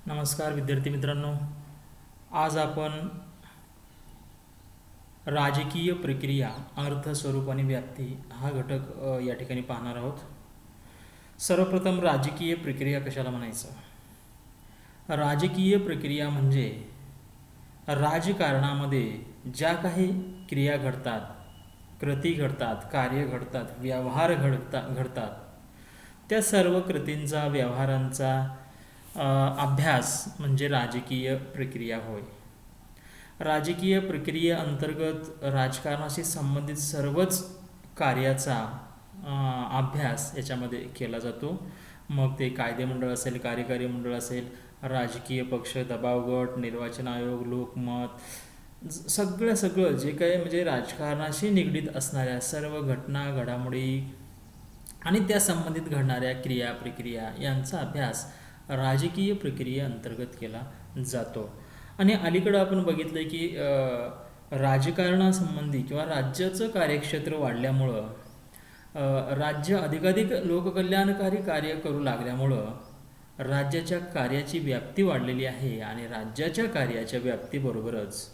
नमस्कार विद्यार्थी मित्रांनो. आज आपण राजकीय प्रक्रिया, अर्थ, स्वरूप आणि व्याप्ती हा घटक या ठिकाणी पाहणार आहोत. सर्वप्रथम राजकीय प्रक्रिया कशाला म्हणायचं? राजकीय प्रक्रिया म्हणजे राजकारणामध्ये ज्या काही क्रिया घडतात, कृती घडतात, कार्य घडतात, व्यवहार घडतात त्या सर्व कृतींचा, व्यवहारांचा अभ्यास म्हणजे राजकीय प्रक्रिया होय. राजकीय प्रक्रियेअंतर्गत राजकारणाशी संबंधित सर्वच कार्याचा अभ्यास याच्यामध्ये केला जातो. मग ते कायदेमंडळ असेल, कार्यकारी मंडळ असेल, राजकीय पक्ष, दबाव गट, निर्वाचन आयोग, लोकमत, सगळं जे काही म्हणजे राजकारणाशी निगडीत असणाऱ्या सर्व घटना, घडामोडी आणि त्या संबंधित घडणाऱ्या क्रिया, प्रक्रिया यांचा अभ्यास राजकीय प्रक्रियेअंतर्गत केला जातो. आणि अलीकडं आपण बघितलं की राजकारणासंबंधी किंवा राज्याचं कार्यक्षेत्र वाढल्यामुळं राज्य अधिकाधिक लोककल्याणकारी कार्य करू लागल्यामुळं राज्याच्या कार्याची व्याप्ती वाढलेली आहे आणि राज्याच्या कार्याच्या व्याप्तीबरोबरच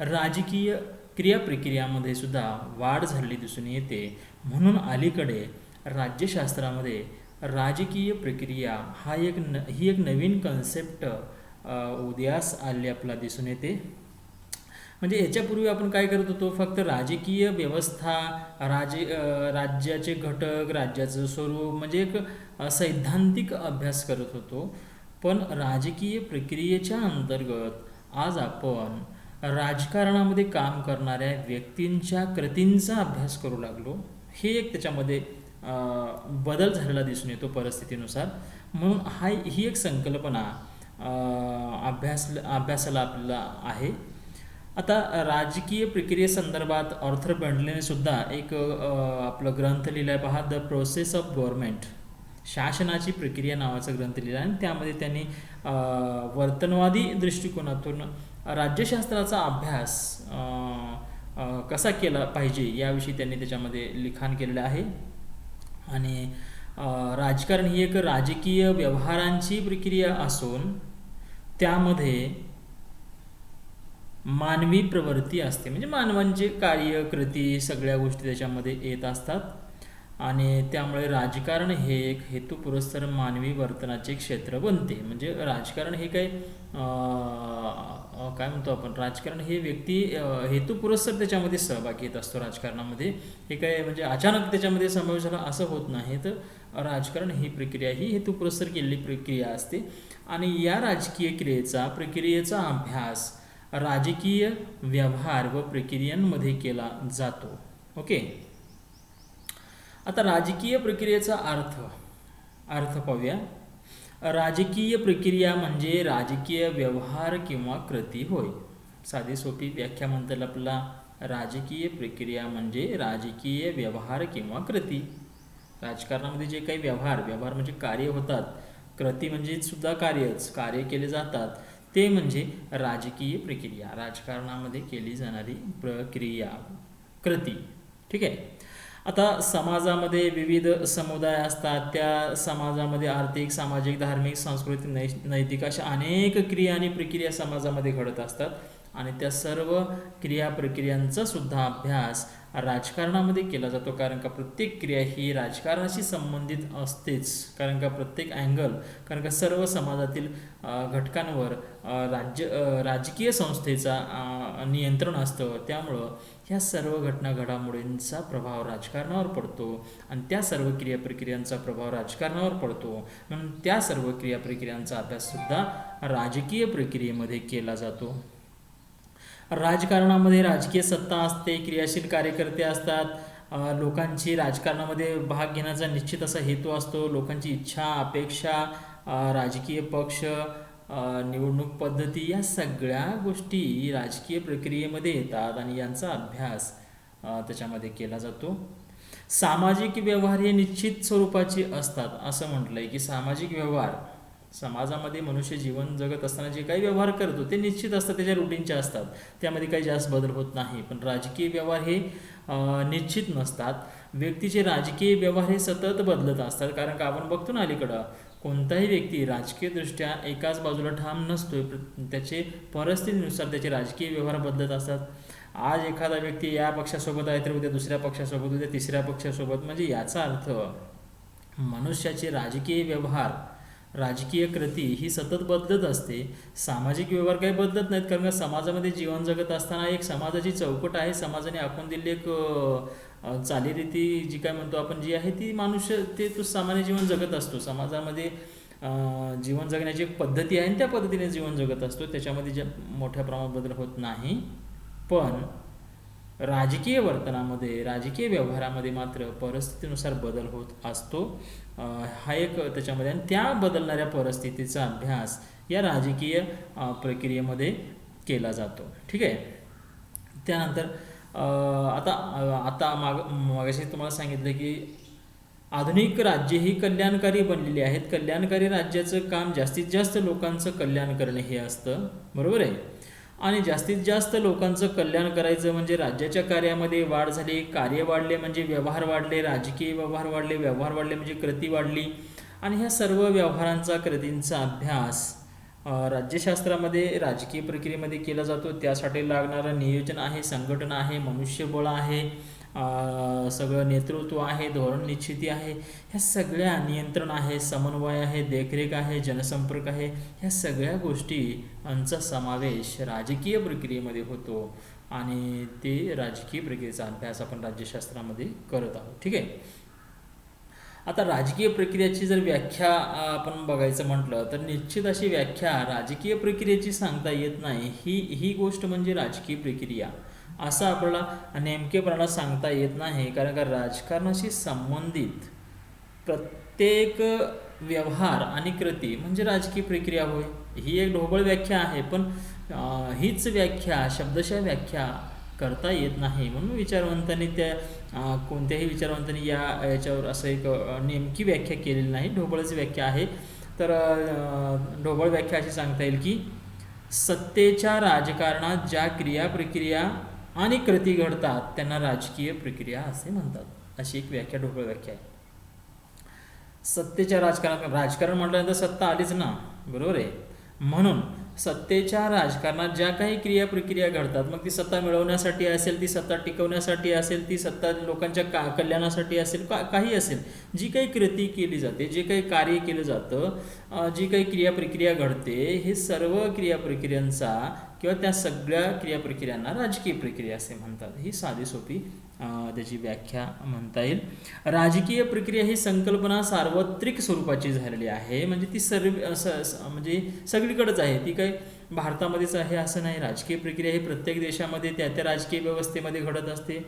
राजकीय क्रियाप्रक्रियामध्ये सुद्धा वाढ झालेली दिसून येते. म्हणून अलीकडे राज्यशास्त्रामध्ये राजकीय प्रक्रिया ही एक नवीन कन्सेप्ट उदयास आले आपला दिसून येते. म्हणजे याच्यापूर्वी आपण काय करत होतो? फक्त राजकीय व्यवस्था, राज्याचे घटक, राज्याचं स्वरूप म्हणजे एक सैद्धांतिक अभ्यास करत होतो. पण राजकीय प्रक्रियेच्या अंतर्गत आज आपण राजकारणामध्ये काम करणाऱ्या व्यक्तींच्या कृतींचा अभ्यास करू लागलो. हे एक त्याच्यामध्ये बदल झालेला दिसून येतो परिस्थितीनुसार. म्हणून ही एक संकल्पना अभ्यासाला आपल्याला आहे. आता राजकीय प्रक्रियेसंदर्भात ऑर्थर बेंडलेने सुद्धा एक आपलं ग्रंथ लिहिला आहे पहा, द प्रोसेस ऑफ गव्हर्नमेंट, शासनाची प्रक्रिया नावाचा ग्रंथ लिहिला आहे. आणि त्यामध्ये त्यांनी वर्तनवादी दृष्टिकोनातून राज्यशास्त्राचा अभ्यास कसा केला पाहिजे याविषयी त्यांनी त्याच्यामध्ये लिखाण केलेलं आहे. आणि राजकारण ही एक राजकीय व्यवहारांची प्रक्रिया असून त्यामध्ये मानवी प्रवृत्ती असते. म्हणजे मानवांचे कार्य, कृती, सगळ्या गोष्टी त्याच्यामध्ये येत असतात. आणि त्यामुळे राजकारण हे एक हेतुपुरस्सर मानवी वर्तनाचे क्षेत्र बनते. म्हणजे राजकारण हे काय म्हणतो आपण, राजकारण हे व्यक्ती हेतुपुरस्सर त्याच्यामध्ये सहभागी येत असतो. राजकारणामध्ये हे काय म्हणजे अचानक त्याच्यामध्ये समावेश झाला असं होत नाही. तर राजकारण ही प्रक्रिया ही हेतुपुरस्सर केलेली प्रक्रिया असते. आणि या राजकीय प्रक्रियेचा अभ्यास राजकीय व्यवहार व प्रक्रियांमध्ये केला जातो. ओके. आता राजकीय प्रक्रियेचा अर्थ पाहूया. राजकीय प्रक्रिया म्हणजे राजकीय व्यवहार किंवा कृती होय. साधी सोपी व्याख्या म्हणता येईल आपल्याला. राजकीय प्रक्रिया म्हणजे राजकीय व्यवहार किंवा कृती. राजकारणामध्ये जे काही व्यवहार म्हणजे कार्य होतात, कृती म्हणजे सुद्धा कार्य केले जातात, ते म्हणजे राजकीय प्रक्रिया, राजकारणामध्ये केली जाणारी प्रक्रिया, कृती. ठीक आहे. आता समाजामध्ये विविध समुदाय असतात. त्या समाजामध्ये आर्थिक, सामाजिक, धार्मिक, सांस्कृतिक, नैतिक अशा अनेक क्रिया आणि प्रक्रिया समाजामध्ये घडत असतात. आणि त्या सर्व क्रिया प्रक्रियांचा सुद्धा अभ्यास राजकारणामध्ये केला जातो. कारण का प्रत्येक क्रिया ही राजकारणाशी संबंधित असतेच. कारण का सर्व समाजातील घटकांवर राजकीय संस्थेचा नियंत्रण असतं. त्यामुळं ह्या सर्व घटना, घडामोडींचा प्रभाव राजकारणावर पडतो आणि त्या सर्व क्रिया प्रक्रियांचा प्रभाव राजकारणावर पडतो. म्हणून त्या सर्व क्रिया प्रक्रियांचा अभ्याससुद्धा राजकीय प्रक्रियेमध्ये केला जातो. राजकारणामध्ये राजकीय सत्ता असते, क्रियाशील कार्यकर्ते असतात. लोकांची राजकारणामध्ये भाग घेण्याचा निश्चित असा हेतू असतो. लोकांची इच्छा, अपेक्षा, राजकीय पक्ष, निवडणूक पद्धती या सगळ्या गोष्टी राजकीय प्रक्रियेमध्ये येतात आणि यांचा अभ्यास त्याच्यामध्ये केला जातो. सामाजिक व्यवहार हे निश्चित स्वरूपाचे असतात. असं म्हटलं आहे की सामाजिक व्यवहार, समाजामध्ये मनुष्य जीवन जगत असताना जे काही व्यवहार करतो ते निश्चित असतात, त्याच्या रुटीनचे असतात, त्यामध्ये काही जास्त बदल होत नाही. पण राजकीय व्यवहार हे निश्चित नसतात. व्यक्तीचे राजकीय व्यवहार हे सतत बदलत असतात. कारण का आपण बघतो ना अलीकडं कोणताही व्यक्ती राजकीयदृष्ट्या एकाच बाजूला ठाम नसतोय. त्याचे परिस्थितीनुसार त्याचे राजकीय व्यवहार बदलत असतात. आज एखादा व्यक्ती या पक्षासोबत आहे तर उद्या दुसऱ्या पक्षासोबत, उद्या तिसऱ्या पक्षासोबत. म्हणजे याचा अर्थ मनुष्याचे राजकीय व्यवहार, राजकीय कृती ही सतत बदलत असते. सामाजिक व्यवहार काही बदलत नाहीत, कारण का समाजामध्ये जीवन जगत असताना एक समाजाची चौकट आहे. समाजाने आखून दिलेली एक चालीरीती जी काय म्हणतो आपण जी आहे ती मनुष्य तो सामान्य जीवन जगत असतो. समाजामध्ये जीवन जगण्याची एक पद्धती आहे आणि त्या पद्धतीने जीवन जगत असतो. त्याच्यामध्ये मोठ्या प्रमाणात बदल होत नाही. पण राजकीय वर्तनामध्ये, राजकीय व्यवहारामध्ये मात्र परिस्थितीनुसार बदल होत असतो. हा एक त्याच्यामध्ये, आणि त्या बदलणाऱ्या परिस्थितीचा अभ्यास या राजकीय प्रक्रियेमध्ये केला जातो. ठीक आहे. त्यानंतर आता मागाशी तुम्हाला सांगितलं की आधुनिक राज्ये ही कल्याणकारी बनलेली आहेत. कल्याणकारी राज्याचं काम जास्तीत जास्त लोकांचं कल्याण करणे हे असतं, बरोबर आहे. आणि जास्तीत जास्त लोकांचं कल्याण करायचं म्हणजे राज्याच्या कार्यामध्ये वाढ झाली, कार्य वाढले म्हणजे व्यवहार वाढले, राजकीय व्यवहार वाढले, व्यवहार वाढले म्हणजे कृती वाढली. आणि ह्या सर्व व्यवहारांचा, कृतींचा अभ्यास राज्यशास्त्रामध्ये, राजकीय प्रक्रियेमध्ये केला जातो. त्यासाठी लागणारं नियोजन आहे, संघटना आहे, मनुष्यबळ आहे, सगळं नेतृत्व आहे, धोरण निश्चिती आहे, ह्या सगळ्या नियंत्रण आहे, समन्वय आहे, देखरेख आहे, जनसंपर्क आहे, ह्या सगळ्या गोष्टींचा समावेश राजकीय प्रक्रियेमध्ये होतो. आणि ते राजकीय प्रक्रियेचा अभ्यास आपण राज्यशास्त्रामध्ये करत आहोत. ठीक आहे. आता राजकीय प्रक्रियेची जर व्याख्या आपण बघायचं म्हटलं तर निश्चित अशी व्याख्या राजकीय प्रक्रियेची सांगता येत नाही. ही गोष्ट म्हणजे राजकीय प्रक्रिया असं आपल्याला नेमकेपणाला सांगता येत नाही, कारण का राजकारणाशी संबंधित प्रत्येक व्यवहार आणि कृती म्हणजे राजकीय प्रक्रिया होय. ही एक ढोबळ व्याख्या आहे, पण हीच व्याख्या, शब्दशः व्याख्या करता येत नाही. म्हणून विचारवंतांनी कोणत्याही विचारवंतांनी याच्यावर असं एक नेमकी व्याख्या केलेली नाही, ढोबळच व्याख्या आहे. तर ढोबळ व्याख्या अशी सांगता येईल की सत्तेच्या राजकारणात ज्या क्रिया, प्रक्रिया आणि कृती घडतात त्यांना राजकीय प्रक्रिया असे म्हणतात. अशी एक व्याख्या, ढोबळ व्याख्या आहे. सत्तेच्या राजकारण म्हटल्यानंतर सत्ता आलीच ना, बरोबर आहे. म्हणून सत्तेच्या राजकारणात ज्या काही क्रिया, प्रक्रिया घडतात, मग ती सत्ता मिळवण्यासाठी असेल, ती सत्ता टिकवण्यासाठी असेल, ती सत्ता लोकांच्या कल्याणासाठी असेल, काही असेल, जी काही कृती केली जाते, जे काही कार्य केलं जातं, जी काही क्रिया, प्रक्रिया घडते, हे सर्व क्रिया, प्रक्रियांचा किंवा त्या सगळ्या क्रिया, प्रक्रियांना राजकीय प्रक्रिया असे म्हणतात. ही साधी सोपी त्याची व्याख्या म्हणता येईल. राजकीय प्रक्रिया ही संकल्पना सार्वत्रिक स्वरूपाची झालेली आहे. म्हणजे ती म्हणजे सगळीकडेच आहे, ती काही भारतामध्येच आहे असं नाही. राजकीय प्रक्रिया ही प्रत्येक देशामध्ये त्या राजकीय व्यवस्थेमध्ये घडत असते.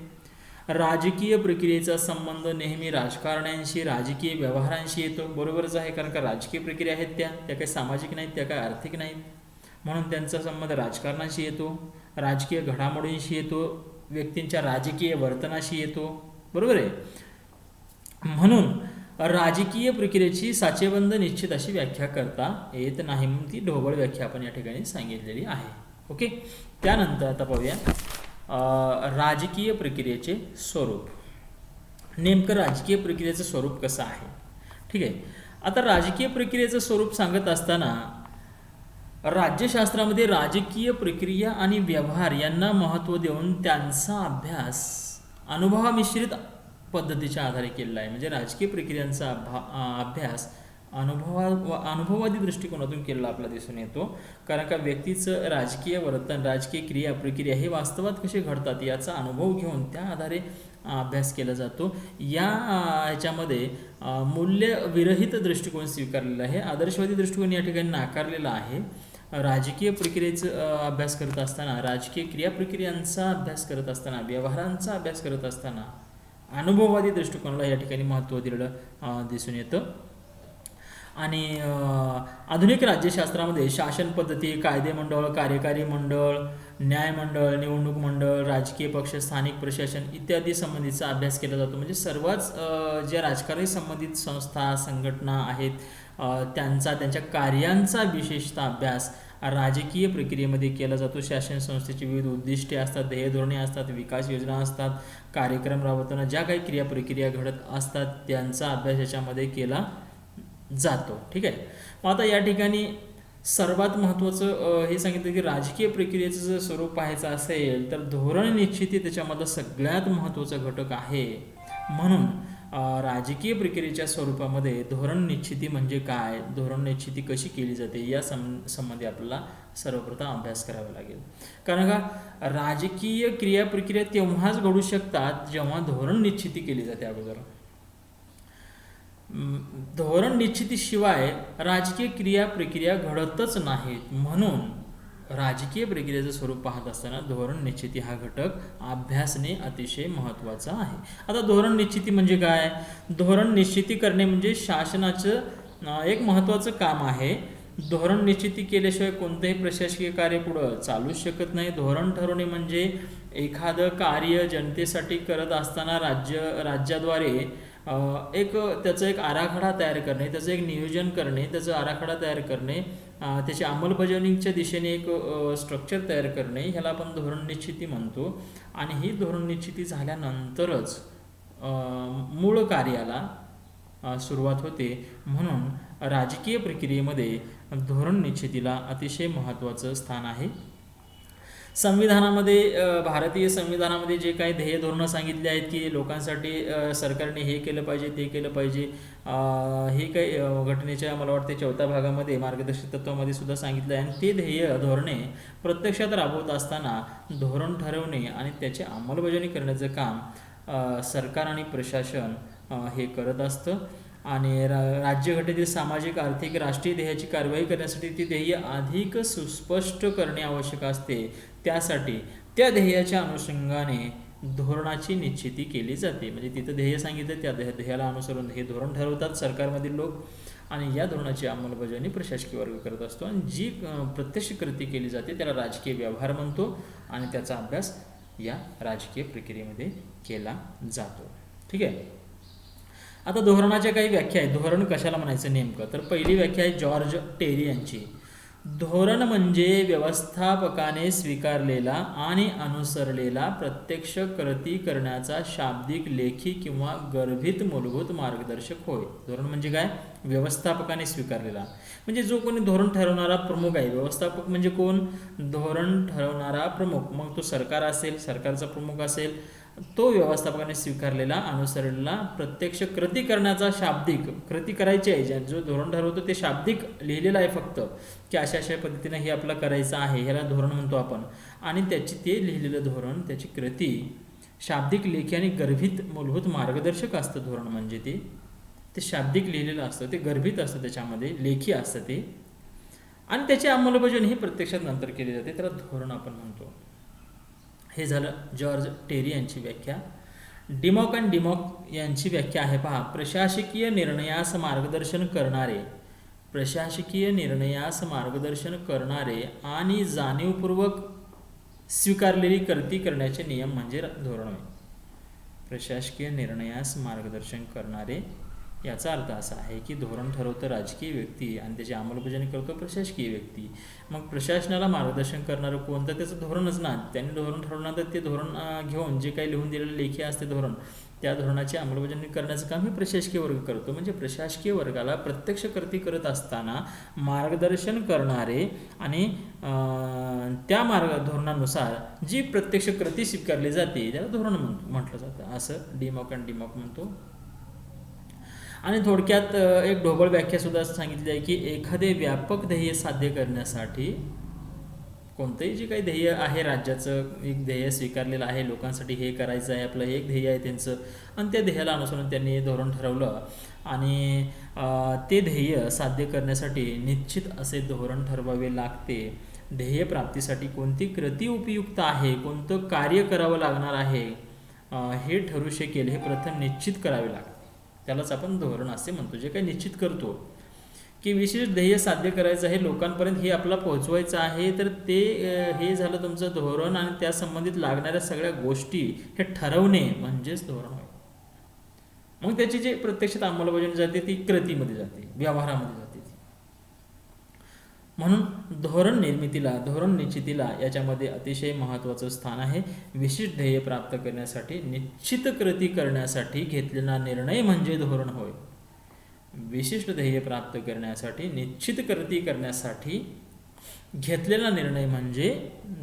राजकीय प्रक्रियेचा संबंध नेहमी राजकारण्यांशी, राजकीय व्यवहारांशी येतो. बरोबरच आहे, कारण का राजकीय प्रक्रिया आहेत त्या काही सामाजिक नाहीत, त्या काही आर्थिक नाहीत. म्हणून त्यांचा संबंध राजकारणाशी येतो, राजकीय घडामोडींशी येतो, व्यक्तींच्या राजकीय वर्तनाशी येतो, बरोबर आहे. म्हणून राजकीय प्रक्रियेची साचेबंद निश्चित अशी व्याख्या करता येत नाही, म्हणून ती ढोबळ व्याख्या आपण या ठिकाणी सांगितलेली आहे. ओके. त्यानंतर आता पाहूया राजकीय प्रक्रियेचे स्वरूप. नेमकं राजकीय प्रक्रियेचं स्वरूप कसं आहे. ठीक आहे. आता राजकीय प्रक्रियेचं स्वरूप सांगत असताना राज्यशास्त्रामध्ये राजकीय प्रक्रिया आणि व्यवहार यांना महत्त्व देऊन त्यांचा अभ्यास अनुभवमिश्रित पद्धतीच्या आधारे केलेला आहे. म्हणजे राजकीय प्रक्रियांचा अभ्यास अनुभववादी दृष्टिकोनातून केलेला आपल्याला दिसून येतो. कारण का व्यक्तीचं राजकीय वर्तन, राजकीय क्रिया, प्रक्रिया हे वास्तवात कसे घडतात याचा अनुभव घेऊन त्या आधारे अभ्यास केला जातो. ह्याच्यामध्ये मूल्यविरहित दृष्टिकोन स्वीकारलेला आहे, आदर्शवादी दृष्टिकोन या ठिकाणी नाकारलेला आहे. राजकीय प्रक्रियेचा अभ्यास करत असताना, राजकीय क्रिया, प्रक्रियांचा अभ्यास करत असताना, व्यवहारांचा अभ्यास करत असताना अनुभववादी दृष्टिकोनाला या ठिकाणी महत्त्व दिलेलं दिसून येतं. आणि आधुनिक राज्यशास्त्रामध्ये शासन पद्धती, कायदे मंडळ, कार्यकारी मंडळ, न्यायमंडळ, निवडणूक मंडळ, राजकीय पक्ष, स्थानिक प्रशासन इत्यादी संबंधीचा अभ्यास केला जातो. म्हणजे सर्वच ज्या राजकारणी संबंधित संस्था, संघटना आहेत त्यांच्या कार्यांचा विशेषतः अभ्यास राजकीय प्रक्रियेमध्ये केला जातो. शासन संस्थेची विविध उद्दिष्टे असतात, ध्येय धोरणे असतात, विकास योजना असतात, कार्यक्रम राबवताना ज्या काही क्रिया, प्रक्रिया घडत असतात त्यांचा अभ्यास याच्यामध्ये केला जातो. ठीक आहे. मग आता या ठिकाणी सर्वात महत्त्वाचं हे सांगितलं की राजकीय प्रक्रियेचं जर स्वरूप पाहायचं असेल तर धोरण निश्चिती त्याच्यामधला सगळ्यात महत्त्वाचा घटक आहे. म्हणून राजकीय प्रक्रियेच्या स्वरूपामध्ये धोरण निश्चिती म्हणजे काय, धोरण निश्चिती कशी केली जाते या संबंधी आपल्याला सर्वप्रथम अभ्यास करावा लागेल. कारण का राजकीय क्रियाप्रक्रिया तेव्हाच घडू शकतात जेव्हा धोरण निश्चिती केली जाते अगोदर. धोरण निश्चितीशिवाय राजकीय क्रिया प्रक्रिया घडतच नाहीत. म्हणून राजकीय प्रक्रियेचं स्वरूप पाहत असताना धोरण निश्चिती हा घटक अभ्यासणे अतिशय महत्त्वाचा आहे. आता धोरण निश्चिती म्हणजे काय, धोरण निश्चिती करणे म्हणजे शासनाचं एक महत्त्वाचं काम आहे. धोरण निश्चिती केल्याशिवाय कोणतंही प्रशासकीय कार्य पुढं चालूच शकत नाही. धोरण ठरवणे म्हणजे एखादं कार्य जनतेसाठी करत असताना राज्याद्वारे त्याचा एक आराखडा तयार करणे, त्याचं एक नियोजन करणे, त्याचा आराखडा तयार करणे, त्याची अंमलबजावणीच्या दिशेने एक स्ट्रक्चर तयार करणे, ह्याला आपण धोरण निश्चिती म्हणतो. आणि ही धोरण निश्चिती झाल्यानंतरच मूळ कार्याला सुरुवात होते. म्हणून राजकीय प्रक्रियेमध्ये धोरण निश्चितीला अतिशय महत्त्वाचं स्थान आहे. संविधानामध्ये भारतीय संविधानामध्ये जे काही ध्येय धोरणं सांगितले आहेत की लोकांसाठी सरकारने हे केलं पाहिजे ते केलं पाहिजे, हे काही घटनेच्या मला वाटते 4थ्या भागामध्ये मार्गदर्शक तत्वामध्ये सुद्धा सांगितलं आहे. आणि ते ध्येय धोरणे प्रत्यक्षात राबवत असताना धोरण ठरवणे आणि त्याची अंमलबजावणी करण्याचं काम सरकार आणि प्रशासन हे करत असतं. आणि राज्यघटनेतील सामाजिक आर्थिक राष्ट्रीय ध्येयाची कार्यवाही करण्यासाठी ती ध्येय अधिक सुस्पष्ट करणे आवश्यक असते. त्यासाठी त्या ध्येयाच्या अनुषंगाने धोरणाची निश्चिती केली जाते. म्हणजे तिथं ध्येय सांगितलं त्या ध्येयाला अनुसरून हे धोरण ठरवतात सरकारमधील लोक आणि या धोरणाची अंमलबजावणी प्रशासकीय वर्ग करत असतो. आणि जी प्रत्यक्ष कृती केली जाते त्याला राजकीय व्यवहार म्हणतो आणि त्याचा अभ्यास या राजकीय प्रक्रियेमध्ये केला जातो. ठीक आहे. आता धोरणाच्या काही व्याख्या आहेत. धोरण कशाला म्हणायचं नेमकं, तर पहिली व्याख्या आहे जॉर्ज टेरी यांची. धोरण म्हणजे व्यवस्थापकाने स्वीकारलेला आणि अनुसरलेला प्रत्यक्ष कृती करण्याचा शाब्दिक, लेखी किंवा गर्भित मूलभूत मार्गदर्शक होय. धोरण म्हणजे काय, व्यवस्थापकाने स्वीकारलेला म्हणजे जो कोणी धोरण ठरवणारा प्रमुख आहे. व्यवस्थापक म्हणजे कोण, धोरण ठरवणारा प्रमुख. मग तो सरकार असेल, सरकारचा प्रमुख असेल, तो व्यवस्थापकाने स्वीकारलेला अनुसरलेला प्रत्यक्ष कृती करण्याचा शाब्दिक, कृती करायची आहे, जो धोरण ठरवतो ते शाब्दिक लिहिलेलं आहे फक्त की अशा अशा पद्धतीने हे आपलं करायचं आहे, ह्याला धोरण म्हणतो आपण. आणि त्याची ते लिहिलेलं धोरण, त्याची कृती शाब्दिक, लेखी आणि गर्भित मूलभूत मार्गदर्शक असतं. धोरण म्हणजे ते शाब्दिक लिहिलेलं असतं, ते गर्भित असतं, त्याच्यामध्ये लेखी असतं ते, आणि त्याची अंमलबजावणी ही प्रत्यक्षात नंतर केली जाते, त्याला धोरण आपण म्हणतो. हे झालं जॉर्ज टेरी यांची व्याख्या. डिमॉक अँड डिमॉक यांची व्याख्या आहे पहा. प्रशासकीय निर्णयास मार्गदर्शन करणारे, प्रशासकीय निर्णयास मार्गदर्शन करणारे आणि जाणीवपूर्वक स्वीकारलेली कृती करण्याचे नियम म्हणजे धोरण होय. प्रशासकीय निर्णयास मार्गदर्शन करणारे याचा अर्थ असा आहे की धोरण ठरवतं राजकीय व्यक्ती आणि त्याची अंमलबजावणी करतो प्रशासकीय व्यक्ती. मग प्रशासनाला मार्गदर्शन करणारं कोण, तर त्याचं धोरणच ना. त्यांनी धोरण ठरवणार तर ते धोरण घेऊन जे काही लिहून दिलेलं लेखी असते धोरण, त्या धोरणाची अंमलबजावणी करण्याचं काम हे प्रशासकीय वर्ग करतो. म्हणजे प्रशासकीय वर्गाला प्रत्यक्ष कृती करत असताना मार्गदर्शन करणारे आणि त्या धोरणानुसार जी प्रत्यक्ष कृती स्वीकारली जाते त्याला धोरण म्हटलं जातं, असं डिमॉक अँड डिमॉक म्हणतो. आणि थोडक्यात एक ढोबळ व्याख्या सुद्धा सांगितली आहे की एखादे व्यापक ध्येय साध्य करण्यासाठी, कोणतंही जे काही ध्येय आहे राज्याचं, एक ध्येय स्वीकारलेलं आहे, लोकांसाठी हे करायचं आहे, आपलं एक ध्येय आहे त्यांचं, आणि त्या ध्येयाला अनुसरून त्यांनी धोरण ठरवलं आणि ते ध्येय साध्य करण्यासाठी निश्चित असे धोरण ठरवावे लागते. ध्येय प्राप्तीसाठी कोणती कृती उपयुक्त आहे, कोणतं कार्य करावं लागणार आहे हे ठरू शकेल हे प्रथम निश्चित करावे लागते. त्यालाच आपण धोरण असे म्हणतो. जे काही निश्चित करतो की विशेष ध्येय साध्य करायचं आहे, लोकांपर्यंत हे आपल्याला पोहोचवायचं आहे, तर ते हे झालं तुमचं धोरण. आणि त्या संबंधित लागणाऱ्या सगळ्या गोष्टी हे ठरवणे म्हणजेच धोरण होय. मग त्याची जे प्रत्यक्षात अंमलबजावणी जाते ती कृतीमध्ये जाते, व्यवहारामध्ये जाते. म्हणून धोरण निर्मितीला, धोरण निश्चितीला याच्यामध्ये अतिशय महत्त्वाचं स्थान आहे. विशिष्ट ध्येय प्राप्त करण्यासाठी निश्चित कृती करण्यासाठी घेतलेला निर्णय म्हणजे धोरण होय. विशिष्ट ध्येय प्राप्त करण्यासाठी, निश्चित कृती करण्यासाठी घेतलेला निर्णय म्हणजे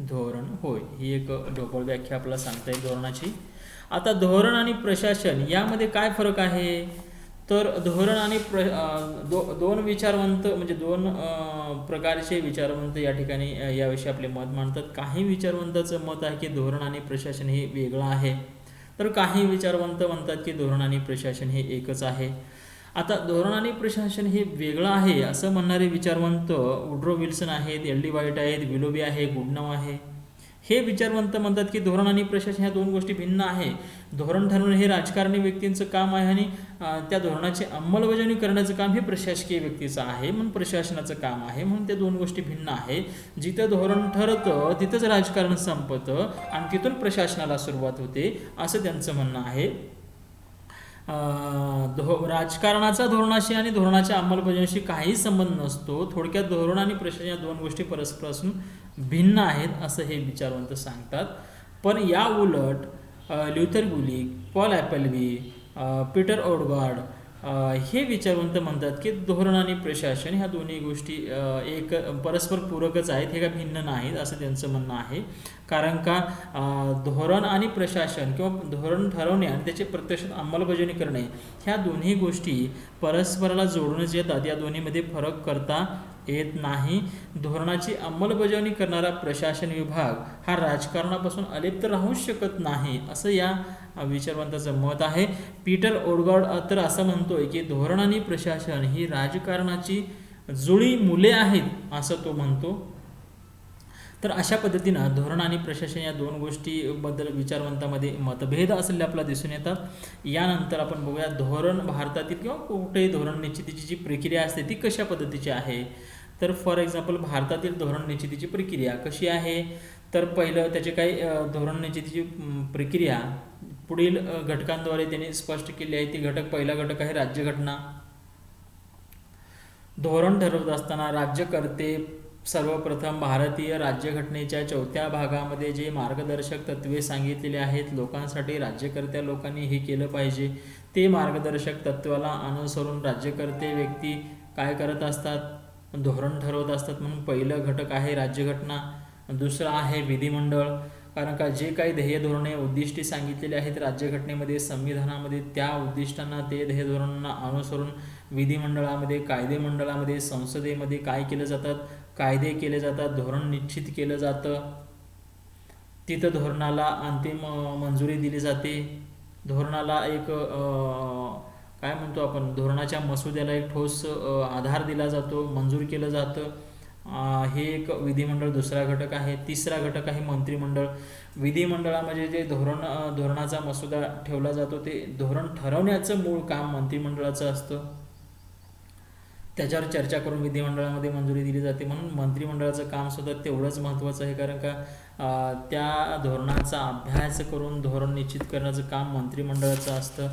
धोरण होय. ही एक ढोबळ व्याख्या आपल्याला सांगता येईल धोरणाची. आता धोरण आणि प्रशासन यामध्ये काय फरक आहे, तर धोरण आणि दोन विचारवंत म्हणजे दोन प्रकारचे विचारवंत या ठिकाणी याविषयी आपले मत मांडतात. काही विचारवंताचं मत आहे की धोरण आणि प्रशासन हे वेगळं आहे, तर काही विचारवंत म्हणतात की धोरण आणि प्रशासन हे एकच आहे. आता धोरण आणि प्रशासन हे वेगळं आहे असं म्हणणारे विचारवंत वुड्रो विल्सन आहेत, एल डी व्हाईट आहेत, विलोबी आहे, गुडनाव आहे. हे विचारवंत म्हणतात की धोरण आणि प्रशासन ह्या दोन गोष्टी भिन्न आहे. धोरण ठरवणे हे राजकारणी व्यक्तींचं काम आहे आणि त्या धोरणाची अंमलबजावणी करण्याचं काम हे प्रशासकीय व्यक्तीचं आहे, म्हणून प्रशासनाचं काम आहे. म्हणून त्या दोन गोष्टी भिन्न आहे. जिथं धोरण ठरतं तिथंच राजकारण संपतं आणि तिथून प्रशासनाला सुरुवात होते असं त्यांचं म्हणणं आहे. राजकारणाचा धोरणाशी आणि धोरणाच्या अंमलबजावणीशी काही संबंध नसतो. थोडक्यात धोरण आणि प्रशासन या दोन गोष्टी परस्परापासून भिन्न आहेत असं हे विचारवंत सांगतात. पण या उलट ल्युथर गुलिक, पॉल ॲपलबी, पीटर ओडगार्ड हे विचारवंत म्हणतात की धोरण आणि प्रशासन ह्या दोन्ही गोष्टी एक परस्पर पूरकच आहेत, हे काय भिन्न नाहीत असं त्यांचं म्हणणं आहे. कारण का धोरण आणि प्रशासन किंवा धोरण ठरवणे आणि त्याची प्रत्यक्षात अंमलबजावणी करणे ह्या दोन्ही गोष्टी परस्पराला जोडूनच येतात. या दोन्हीमध्ये फरक करता येत नाही. धोरणाची अंमलबजावणी करणारा प्रशासन विभाग हा राजकारणापासून अलिप्त राहूच शकत नाही असं या विचारवंताचं मत आहे. पीटर ओडगार्ड तर असं म्हणतोय की धोरण आणि प्रशासन ही राजकारणाची जुळी मुले आहेत असं तो म्हणतो. तर अशा पद्धतीनं धोरण आणि प्रशासन या दोन गोष्टीबद्दल विचारवंतामध्ये मतभेद असलेले आपल्याला दिसून येतात. यानंतर आपण बघूया धोरण भारतातील किंवा कुठेही धोरण निश्चितीची जी प्रक्रिया असते ती कशा पद्धतीची आहे. तर फॉर एक्झाम्पल भारतातील धोरण निश्चितीची प्रक्रिया कशी आहे, तर पहिलं त्याचे काही धोरण निश्चितीची प्रक्रिया पुढील घटकांद्वारे त्यांनी स्पष्ट केली आहे. ती घटक पहिला घटक आहे राज्यघटना. धोरण ठरवत असताना राज्यकर्ते सर्वप्रथम भारतीय राज्यघटनेच्या 4थ्या भागामध्ये जे मार्गदर्शक तत्त्वे सांगितलेले आहेत लोकांसाठी, राज्यकर्त्या लोकांनी हे केलं पाहिजे, ते मार्गदर्शक तत्त्वाला अनुसरून राज्यकर्ते व्यक्ती काय करत असतात, धोरण ठरवत असतात. म्हणून पहिलं घटक आहे राज्यघटना. दुसरं आहे विधिमंडळ. कारण का जे काही ध्येय धोरणे उद्दिष्टे सांगितलेले आहेत राज्यघटनेमध्ये, संविधानामध्ये, त्या उद्दिष्टांना ते ध्येय धोरणांना अनुसरून विधिमंडळामध्ये, कायदेमंडळामध्ये, संसदेमध्ये काय केलं जातात, कायदे केले जातात, धोरण निश्चित केलं जातं. तिथं धोरणाला अंतिम मंजुरी दिली जाते. धोरणाला एक काय म्हणतो आपण, धोरणाच्या मसुद्याला एक ठोस आधार दिला जातो, मंजूर केलं जातं. हे एक विधिमंडळ दुसरा घटक आहे. तिसरा घटक आहे मंत्रिमंडळ. विधिमंडळामध्ये जे धोरणाचा मसुदा ठेवला जातो ते धोरण ठरवण्याचं मूळ काम मंत्रिमंडळाचं असतं. त्याच्यावर चर्चा करून विधिमंडळामध्ये मंजुरी दिली जाते. म्हणून मंत्रिमंडळाचं काम सुद्धा तेवढंच महत्त्वाचं आहे. कारण का त्या धोरणाचा अभ्यास करून धोरण निश्चित करण्याचं काम मंत्रिमंडळाचं असतं.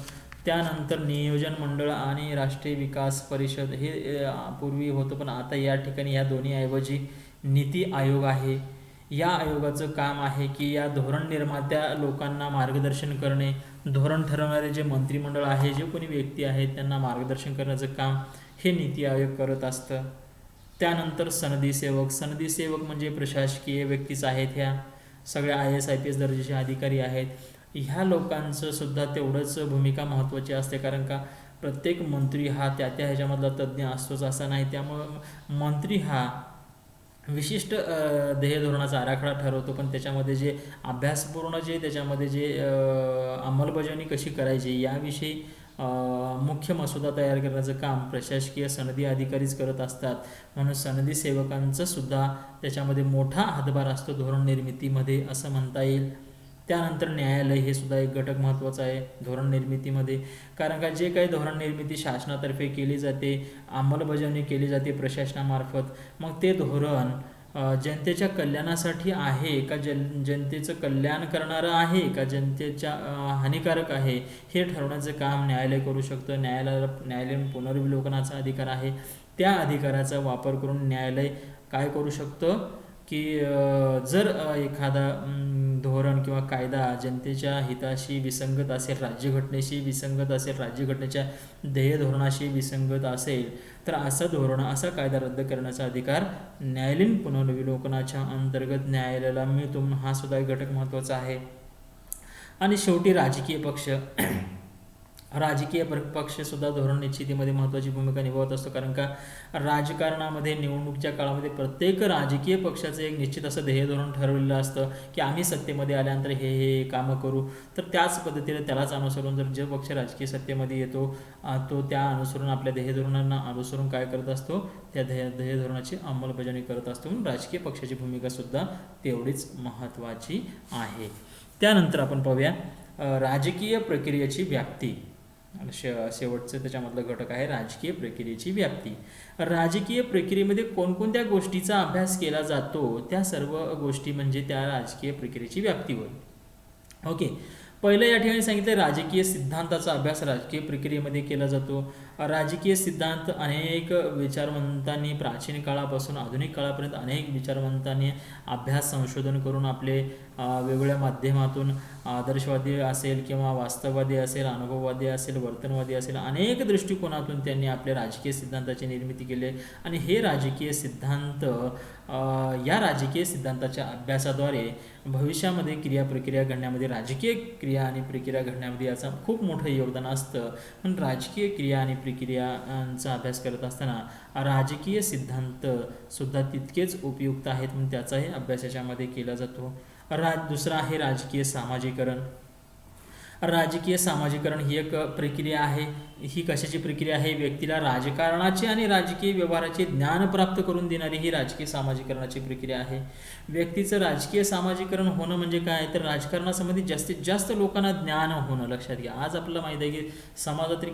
त्यानंतर नियोजन मंडळ आणि राष्ट्रीय विकास परिषद हे पूर्वी होतं, पण आता या ठिकाणी या दोन्ही ऐवजी नीती आयोग आहे. या आयोगाचं काम आहे की या धोरण निर्मात्या लोकांना मार्गदर्शन करणे. धोरण ठरवणारे जे मंत्रिमंडळ आहे, जे कोणी व्यक्ती आहेत त्यांना मार्गदर्शन करण्याचं काम हे नीती आयोग करत असतं. त्यानंतर सनदी सेवक. सनदी सेवक म्हणजे प्रशासकीय व्यक्तीच आहेत. ह्या सगळ्या IAS IPS दर्जाचे अधिकारी आहेत. ह्या लोकांचं सुद्धा तेवढंच भूमिका महत्त्वाची असते. कारण का प्रत्येक मंत्री हा त्या ह्याच्यामधला तज्ज्ञ असतोच असं नाही. त्यामुळं मंत्री हा विशिष्ट ध्येय धोरणाचा आराखडा ठरवतो, पण त्याच्यामध्ये जे अभ्यासपूर्ण जे त्याच्यामध्ये जे अंमलबजावणी कशी करायची याविषयी मुख्य मसुदा तयार करण्याचं काम प्रशासकीय सनदी अधिकारीच करत असतात. म्हणून सनदी सेवकांचं सुद्धा त्याच्यामध्ये मोठा हातभार असतो धोरण निर्मितीमध्ये असं म्हणता येईल. त्यानंतर न्यायालय हे सुद्धा एक घटक महत्त्वाचा आहे धोरण निर्मितीमध्ये. कारण का जे काही धोरण निर्मिती शासनातर्फे केली जाते, अंमलबजावणी केली जाते प्रशासनामार्फत, मग ते धोरण जनतेच्या कल्याणासाठी आहे का, जनतेचं कल्याण करणारं आहे का जनतेच्या हानिकारक आहे, हे ठरवण्याचं काम न्यायालय करू शकतं. न्यायालयीन पुनर्विलोकनाचा अधिकार आहे. त्या अधिकाराचा वापर करून न्यायालय काय करू शकतं, की जर एखादा धोरण किंवा कायदा जनतेच्या हिताशी विसंगत असेल, राज्यघटनेशी विसंगत असेल, राज्यघटनेच्या ध्येय धोरणाशी विसंगत असेल, तर असं धोरण असा कायदा रद्द करण्याचा अधिकार न्यायालयीन पुनर्विलोकनाच्या अंतर्गत न्यायालयाला मिळतो. हा सुद्धा एक घटक महत्त्वाचा आहे. आणि शेवटी राजकीय पक्ष. राजकीय पक्षसुद्धा धोरण निश्चितीमध्ये महत्त्वाची भूमिका निभावत असतो, कारण का राजकारणामध्ये निवडणुकीच्या काळामध्ये प्रत्येक राजकीय पक्षाचं एक निश्चित असं ध्येय धोरण ठरवलेलं असतं की आम्ही सत्तेमध्ये आल्यानंतर हे कामं करू. तर त्याच पद्धतीने त्यालाच अनुसरून जर जे पक्ष राजकीय सत्तेमध्ये येतो तो त्या अनुसरून आपल्या ध्येय धोरणांना अनुसरून काय करत असतो, त्या ध्येय धोरणाची अंमलबजावणी करत असतो. म्हणून राजकीय पक्षाची भूमिकासुद्धा तेवढीच महत्त्वाची आहे. त्यानंतर आपण पाहूया राजकीय प्रक्रियेची व्याप्ती. शेवटचं त्याच्यामधलं घटक आहे राजकीय प्रक्रियेची व्याप्ती. राजकीय प्रक्रियेमध्ये कोणकोणत्या गोष्टीचा अभ्यास केला जातो, त्या सर्व गोष्टी म्हणजे त्या राजकीय प्रक्रियेची व्याप्ती होय. ओके. पहिलं या ठिकाणी सांगितलं राजकीय सिद्धांताचा अभ्यास राजकीय प्रक्रियेमध्ये केला जातो. राजकीय सिद्धांत अनेक विचारवंतांनी प्राचीन काळापासून आधुनिक काळापर्यंत अनेक विचारवंतांनी अभ्यास संशोधन करून आपले वेगवेगळ्या माध्यमातून आदर्शवादी असेल किंवा वास्तववादी असेल, अनुभववादी असेल, वर्तनवादी असेल, अनेक दृष्टिकोनातून त्यांनी आपल्या राजकीय सिद्धांताची निर्मिती केली. आणि हे राजकीय सिद्धांत या राजकीय सिद्धांताच्या अभ्यासाद्वारे भविष्यामध्ये क्रियाप्रक्रिया घडण्यामध्ये, राजकीय क्रिया आणि प्रक्रिया घडण्यामध्ये याचं खूप मोठं योगदान असतं. पण राजकीय क्रिया आणि प्रक्रियांचा अभ्यास करत असताना राजकीय सिद्धांत सुद्धा तितकेच उपयुक्त आहेत, म्हणून त्याचाही अभ्यास याच्यामध्ये केला जातो. दुसरा आहे राजकीय सामाजिकरण. राजकीय सामाजिकरण ही एक प्रक्रिया आहे. ही कशाची प्रक्रिया आहे? व्यक्तीला राजकारणाचे आणि राजकीय व्यवहाराचे ज्ञान प्राप्त करून देणारी ही राजकीय सामाजिकरणाची प्रक्रिया आहे. व्यक्तीचं राजकीय सामाजिकरण होणं म्हणजे काय, तर राजकारणासंबंधी जास्तीत जास्त लोकांना ज्ञान होणं. लक्षात घ्या, आज आपल्याला माहिती आहे की समाजातील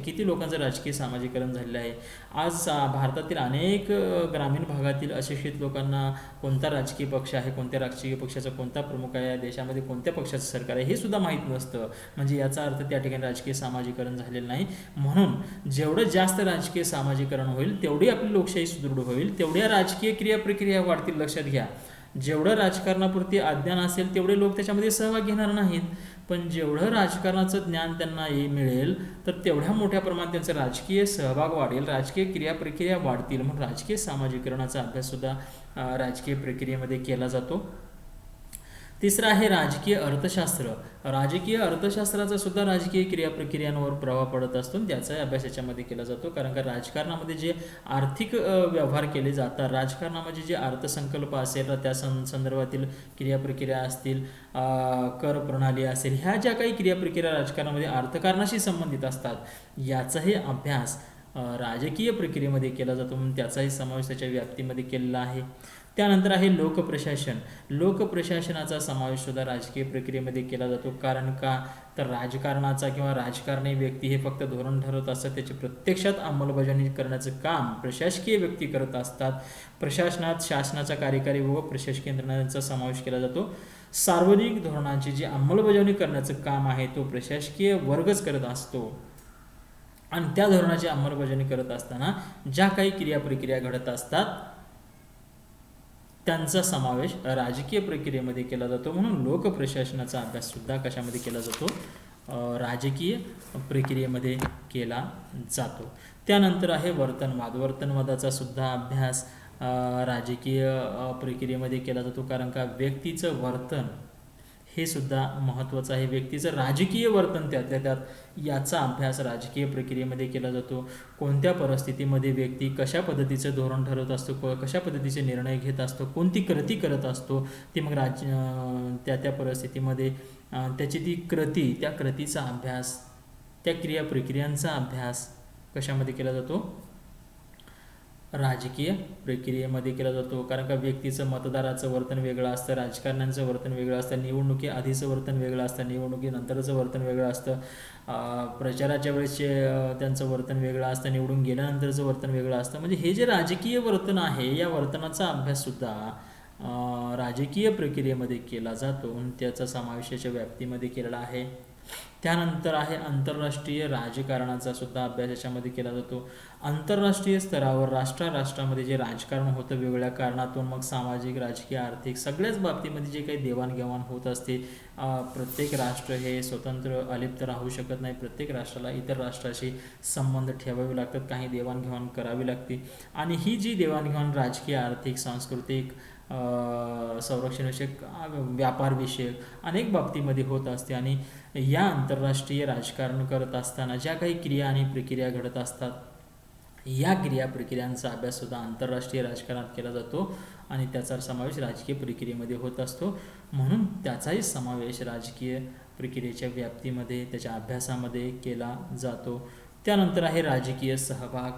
किती लोकांचं राजकीय सामाजिकरण झालेलं आहे. आज भारतातील अनेक ग्रामीण भागातील अशिक्षित लोकांना कोणता राजकीय पक्ष आहे, कोणत्या राजकीय पक्षाचा कोणता प्रमुख आहे, देशामध्ये कोणत्या पक्षाचं सरकार आहे हे सुद्धा माहीत नसतं. म्हणजे याचा अर्थ त्या ठिकाणी राजकीय सामाजिकरण झालेलं नाही. म्हणून जेवढं जास्त राजकीय सामाजिकरण होईल तेवढी आपली लोकशाही सुदृढ होईल, तेवढ्या राजकीय क्रिया प्रक्रिया वाढतील. लक्षात घ्या, जेवढं राजकारणापुरती अज्ञान असेल तेवढे लोक त्याच्यामध्ये सहभाग घेणार नाहीत. पण जेवढं राजकारणाचं ज्ञान त्यांना मिळेल तर तेवढ्या मोठ्या प्रमाणात त्यांचा राजकीय सहभाग वाढेल, राजकीय क्रिया प्रक्रिया वाढतील. म्हणून राजकीय सामाजिकरणाचा अभ्याससुद्धा राजकीय प्रक्रियेमध्ये केला जातो. तिसरं आहे राजकीय अर्थशास्त्र. राजकीय अर्थशास्त्राचा सुद्धा राजकीय क्रिया प्रक्रियांवर प्रभाव पडत असतो, त्याचाही अभ्यास याच्यामध्ये केला जातो. कारण का राजकारणामध्ये जे आर्थिक व्यवहार केले जातात, राजकारणामध्ये जे अर्थसंकल्प असेल, त्या संदर्भातील क्रियाप्रक्रिया असतील, कर प्रणाली असेल, ह्या ज्या काही क्रियाप्रक्रिया राजकारणामध्ये अर्थकारणाशी संबंधित असतात, याचाही अभ्यास राजकीय प्रक्रियेमध्ये केला जातो. म्हणून त्याचाही समावेश त्याच्या व्याप्तीमध्ये केलेला आहे. त्यानंतर आहे लोकप्रशासन. लोकप्रशासनाचा समावेश सुद्धा राजकीय प्रक्रियेमध्ये केला जातो. कारण का, तर राजकारणाचा किंवा राजकारणी व्यक्ती हे फक्त धोरण ठरवत असतात, त्याची प्रत्यक्षात अंमलबजावणी करण्याचं काम प्रशासकीय व्यक्ती करत असतात. प्रशासनात शासनाचा कार्यकारी व प्रशासकीय यंत्रणांचा समावेश केला जातो. सार्वजनिक धोरणांची जी अंमलबजावणी करण्याचं काम आहे तो प्रशासकीय वर्गच करत असतो. आणि त्या धोरणाची अंमलबजावणी करत असताना ज्या काही क्रियाप्रक्रिया घडत असतात त्यांचा समावेश राजकीय प्रक्रियेमध्ये केला जातो. म्हणून लोकप्रशासनाचा अभ्यास सुद्धा कशामध्ये केला जातो? राजकीय प्रक्रियेमध्ये केला जातो. त्यानंतर आहे वर्तनवाद. वर्तनवादाचा सुद्धा अभ्यास राजकीय प्रक्रियेमध्ये केला जातो. कारण का व्यक्तीचं वर्तन हे सुद्धा महत्त्वाचं आहे. व्यक्तीचं राजकीय वर्तन त्यातल्या त्यात याचा अभ्यास राजकीय प्रक्रियेमध्ये केला जातो. कोणत्या परिस्थितीमध्ये व्यक्ती कशा पद्धतीचं धोरण ठरवत असतो, कशा पद्धतीचे निर्णय घेत असतो, कोणती कृती करत असतो, ती मग त्या परिस्थितीमध्ये त्याची ती कृती, त्या कृतीचा अभ्यास, त्या क्रिया प्रक्रियांचा अभ्यास कशामध्ये केला जातो? राजकीय प्रक्रियेमध्ये केला जातो. कारण का व्यक्तीचं मतदाराचं वर्तन वेगळं असतं, राजकारण्यांचं वर्तन वेगळं असतं, निवडणुकी आधीचं वर्तन वेगळं असतं, निवडणुकीनंतरचं वर्तन वेगळं असतं, प्रचाराच्या वेळेसचे त्यांचं वर्तन वेगळं असतं, निवडून गेल्यानंतरचं वर्तन वेगळं असतं. म्हणजे हे जे राजकीय वर्तन आहे या वर्तनाचा अभ्याससुद्धा राजकीय प्रक्रियेमध्ये केला जातो. त्याचा समावेशाच्या व्याप्तीमध्ये केलेला आहे. त्यानंतर आहे आंतरराष्ट्रीय राजकारणाचा सुद्धा अभ्यास याच्यामध्ये केला जातो. आंतरराष्ट्रीय स्तरावर राष्ट्रामध्ये जे राजकारण होतं वेगवेगळ्या कारणातून, मग सामाजिक, राजकीय, आर्थिक सगळ्याच बाबतीमध्ये जे काही देवाणघेवाण होत असते, प्रत्येक राष्ट्र हे स्वतंत्र अलिप्त राहू शकत नाही. प्रत्येक राष्ट्राला इतर राष्ट्राशी संबंध ठेवावे लागतात, काही देवाणघेवाण करावी लागते. आणि ही जी देवाणघेवाण राजकीय, आर्थिक, सांस्कृतिक, संरक्षणविषयक, व्यापारविषयक अनेक बाबतीमध्ये होत असते. आणि या आंतरराष्ट्रीय राजकारण करत असताना ज्या काही क्रिया आणि प्रक्रिया घडत असतात, या क्रिया प्रक्रियांचा अभ्याससुद्धा आंतरराष्ट्रीय राजकारणात केला जातो आणि त्याचा समावेश राजकीय प्रक्रियेमध्ये होत असतो. म्हणून त्याचाही समावेश राजकीय प्रक्रियेच्या व्याप्तीमध्ये, त्याच्या अभ्यासामध्ये केला जातो. त्यानंतर आहे राजकीय सहभाग.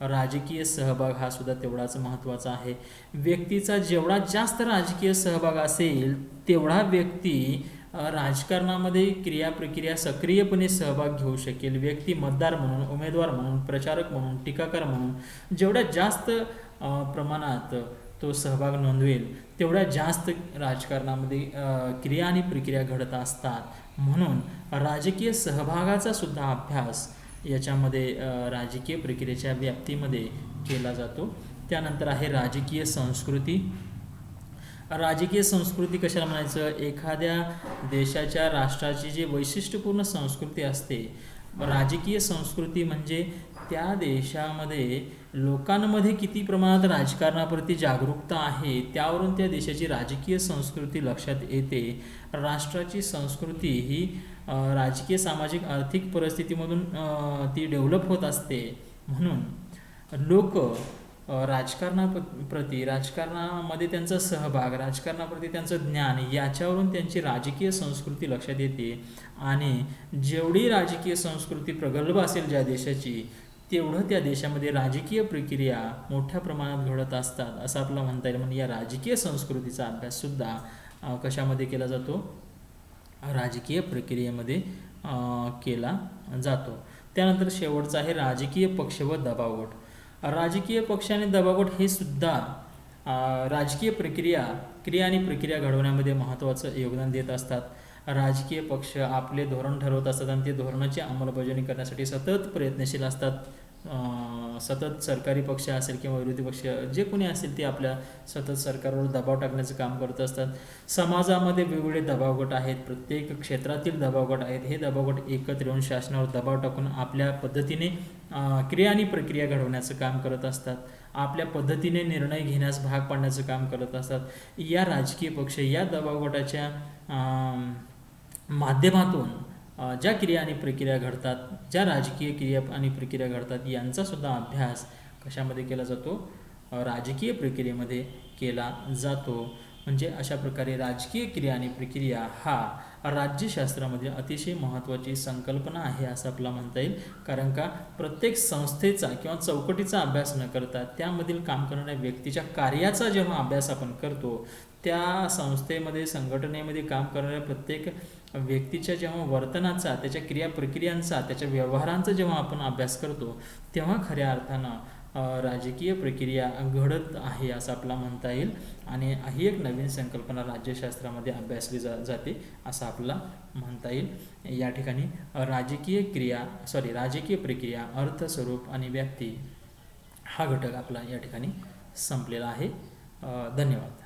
राजकीय सहभाग हा सुद्धा तेवढाच महत्त्वाचा आहे. व्यक्तीचा जेवढा जास्त राजकीय सहभाग असेल तेवढा व्यक्ती राजकारणामध्ये क्रिया प्रक्रिया सक्रियपणे सहभाग घेऊ शकेल. व्यक्ती मतदार म्हणून, उमेदवार म्हणून, प्रचारक म्हणून, टीकाकार म्हणून जेवढ्या जास्त प्रमाणात तो सहभाग नोंदवेल तेवढ्या जास्त राजकारणामध्ये क्रिया आणि प्रक्रिया घडत असतात. म्हणून राजकीय सहभागाचा सुद्धा अभ्यास याच्यामध्ये राजकीय प्रक्रियेच्या व्याप्तीमध्ये केला जातो. त्यानंतर आहे राजकीय संस्कृती. राजकीय संस्कृती कशाला म्हणायचं? एखाद्या देशाच्या, राष्ट्राची जी वैशिष्ट्यपूर्ण संस्कृती असते. राजकीय संस्कृती म्हणजे त्या देशामध्ये लोकांमध्ये किती प्रमाणात राजकारणाप्रती जागरूकता आहे त्यावरून त्या देशाची राजकीय संस्कृती लक्षात येते. राष्ट्राची संस्कृती ही राजकीय, सामाजिक, आर्थिक परिस्थितीमधून ती डेव्हलप होत असते. म्हणून लोक राजकारणाप्रती, राजकारणामध्ये त्यांचा सहभाग, राजकारणाप्रती त्यांचं ज्ञान याच्यावरून त्यांची राजकीय संस्कृती लक्षात येते. आणि जेवढी राजकीय संस्कृती प्रगल्भ असेल ज्या देशाची, तेवढं त्या देशामध्ये राजकीय प्रक्रिया मोठ्या प्रमाणात घडत असतात असं आपलं म्हणता येईल. म्हणजे या राजकीय संस्कृतीचा अभ्याससुद्धा कशामध्ये केला जातो? राजकीय प्रक्रियेमध्ये केला जातो. त्यानंतर शेवटचं आहे राजकीय पक्ष व दबावगट. राजकीय पक्ष आणि दबावगट हे सुद्धा राजकीय क्रिया आणि प्रक्रिया घडवण्यामध्ये महत्त्वाचं योगदान देत असतात. राजकीय पक्ष आपले धोरण ठरवत असतात आणि ते धोरणाची अंमलबजावणी करण्यासाठी सतत प्रयत्नशील असतात. सतत सरकारी पक्ष असेल किंवा विरोधी पक्ष जे कोणी असेल ते आपल्या सतत सरकारवर दबाव टाकण्याचं काम करत असतात. समाजामध्ये वेगवेगळे दबावगट आहेत, प्रत्येक क्षेत्रातील दबावगट आहेत. हे दबावगट एकत्र येऊन शासनावर दबाव टाकून आपल्या पद्धतीने क्रिया आणि प्रक्रिया घडवण्याचं काम करत असतात. आपल्या पद्धतीने निर्णय घेण्यास भाग पाडण्याचं काम करत असतात. या राजकीय पक्ष, या दबावगटाच्या माध्यमातून ज्या क्रिया आणि प्रक्रिया घडतात, ज्या राजकीय क्रिया आणि प्रक्रिया घडतात यांचासुद्धा अभ्यास कशामध्ये केला जातो? राजकीय प्रक्रियेमध्ये केला जातो. म्हणजे अशा प्रकारे राजकीय क्रिया आणि प्रक्रिया हा राज्यशास्त्रामध्ये अतिशय महत्त्वाची संकल्पना आहे असं आपल्याला म्हणता येईल. कारण का प्रत्येक संस्थेचा किंवा चौकटीचा अभ्यास न करता त्यामधील काम करणाऱ्या व्यक्तीच्या कार्याचा जेव्हा अभ्यास आपण करतो, त्या संस्थेमध्ये, संघटनेमध्ये काम करणाऱ्या प्रत्येक व्यक्तीच्या जेव्हा वर्तनाचा, त्याच्या क्रिया प्रक्रियांचा, त्याच्या व्यवहारांचा जेव्हा आपण अभ्यास करतो तेव्हा खऱ्या अर्थानं राजकीय प्रक्रिया घडत आहे असं आपल्याला म्हणता येईल. आणि ही एक नवीन संकल्पना राज्यशास्त्रामध्ये अभ्यासली जाते असं आपल्याला म्हणता येईल. या ठिकाणी राजकीय प्रक्रिया, अर्थ, स्वरूप आणि व्याप्ती हा घटक आपला या ठिकाणी संपलेला आहे. धन्यवाद.